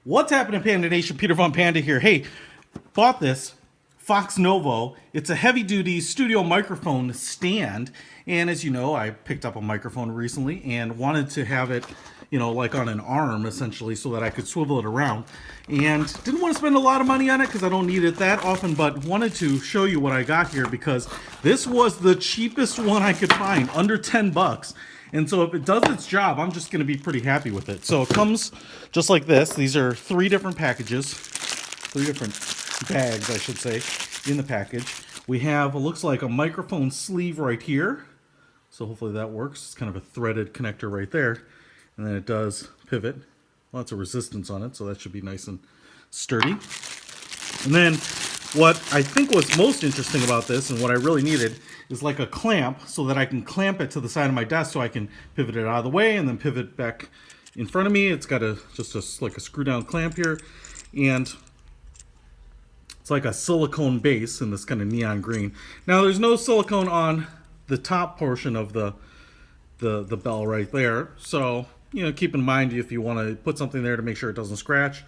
What's happening, Panda Nation? Peter Von Panda here. Hey, bought this Foxnovo. It's a heavy-duty studio microphone stand, and as you know, I picked up a microphone recently and wanted to have it, like on an arm, essentially, so that I could swivel it around. And didn't want to spend a lot of money on it because I don't need it that often, but wanted to show you what I got here because this was the cheapest one I could find, under 10 bucks. And so if it does its job, I'm just going to be pretty happy with it. So it comes just like this. These are 3 different packages, 3 different bags, I should say, in the package. We have, it looks like a microphone sleeve right here. So hopefully that works. It's kind of a threaded connector right there. And then it does pivot. Lots of resistance on it, so that should be nice and sturdy. And then what I think was most interesting about this, and what I really needed, is like a clamp so that I can clamp it to the side of my desk so I can pivot it out of the way and then pivot back in front of me. It's got like a screw down clamp here, and it's like a silicone base in this kind of neon green. Now there's no silicone on the top portion of the bell right there, so keep in mind if you want to put something there to make sure it doesn't scratch.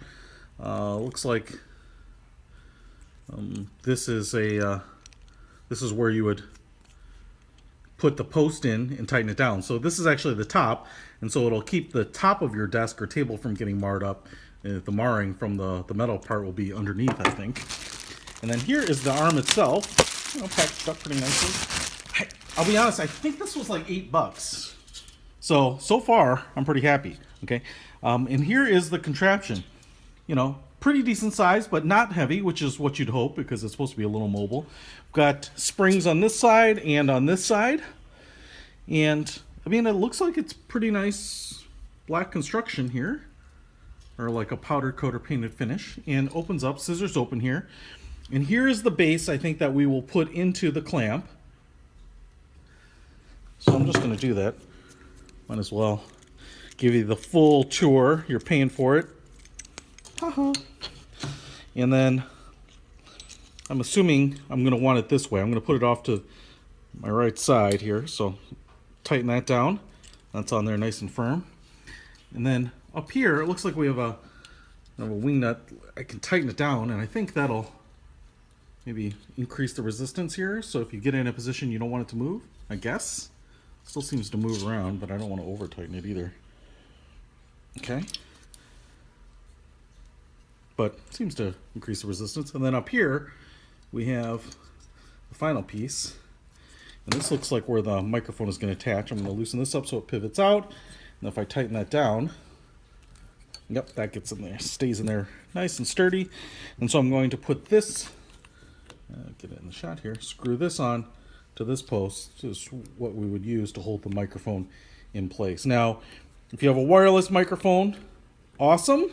Looks like this is where you would put the post in and tighten it down. So this is actually the top, and so it'll keep the top of your desk or table from getting marred up. The marring from the metal part will be underneath, I think. And then here is the arm itself, packaged up pretty nicely. I'll be honest, I think this was like 8 bucks. So far, I'm pretty happy, okay? And here is the contraption. Pretty decent size, but not heavy, which is what you'd hope because it's supposed to be a little mobile. Got springs on this side and on this side. And, I mean, it looks like it's pretty nice black construction here. Or like a powder coat or painted finish. And opens up, scissors open here. And here is the base, I think, that we will put into the clamp. So I'm just going to do that. Might as well give you the full tour. You're paying for it. Haha. And then I'm assuming I'm going to want it this way. I'm going to put it off to my right side here. So tighten that down. That's on there nice and firm. And then up here, it looks like we have a wing nut. I can tighten it down, and I think that'll maybe increase the resistance here. So if you get in a position you don't want it to move, I guess. Still seems to move around, but I don't want to over tighten it either. Okay. But it seems to increase the resistance. And then up here, we have the final piece. And this looks like where the microphone is going to attach. I'm going to loosen this up so it pivots out. And if I tighten that down, yep, that gets in there, stays in there nice and sturdy. And so I'm going to put this, get it in the shot here, screw this on to this post. This is what we would use to hold the microphone in place. Now, if you have a wireless microphone, awesome.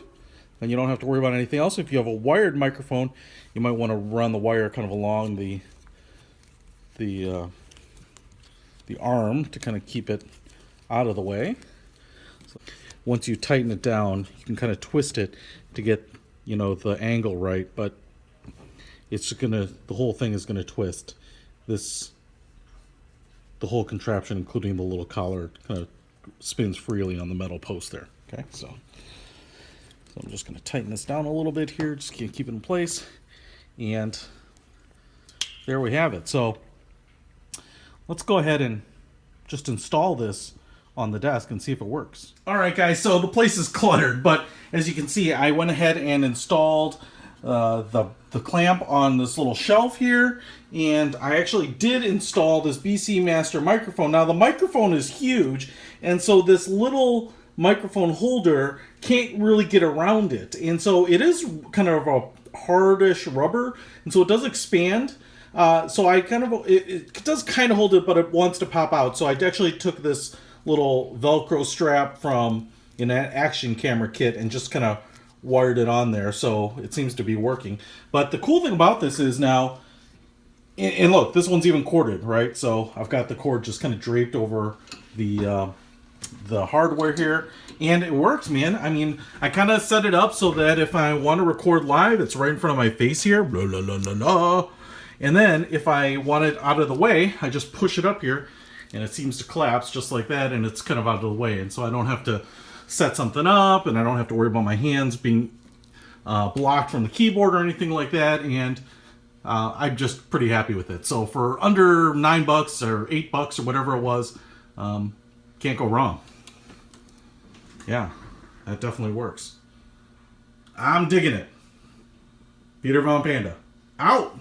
Then you don't have to worry about anything else. If you have a wired microphone, you might want to run the wire kind of along the arm to kind of keep it out of the way. So once you tighten it down, you can kind of twist it to get the angle right, but the whole thing is gonna twist. The whole contraption, including the little collar, kind of spins freely on the metal post there. Okay, so I'm just going to tighten this down a little bit here, just keep it in place, and there we have it. So let's go ahead and just install this on the desk and see if it works. All right, guys, so the place is cluttered, but as you can see, I went ahead and installed the clamp on this little shelf here, and I actually did install this BC Master microphone. Now the microphone is huge, and so this little microphone holder can't really get around it, and so it is kind of a hardish rubber, and so it does expand. So I it does kind of hold it, but it wants to pop out. So I actually took this little Velcro strap from an action camera kit and just kind of wired it on there, so it seems to be working. But the cool thing about this is now, and look, this one's even corded, right? So I've got the cord just kind of draped over the hardware here, and it works, man. I mean, I kind of set it up so that if I want to record live, it's right in front of my face here, blah, blah, blah, blah, blah. And then if I want it out of the way, I just push it up here, and it seems to collapse just like that, and it's kind of out of the way, and so I don't have to set something up, and I don't have to worry about my hands being blocked from the keyboard or anything like that, and I'm just pretty happy with it. So for under $9 or $8 or whatever it was, can't go wrong. Yeah, that definitely works. I'm digging it. Peter Von Panda. Out!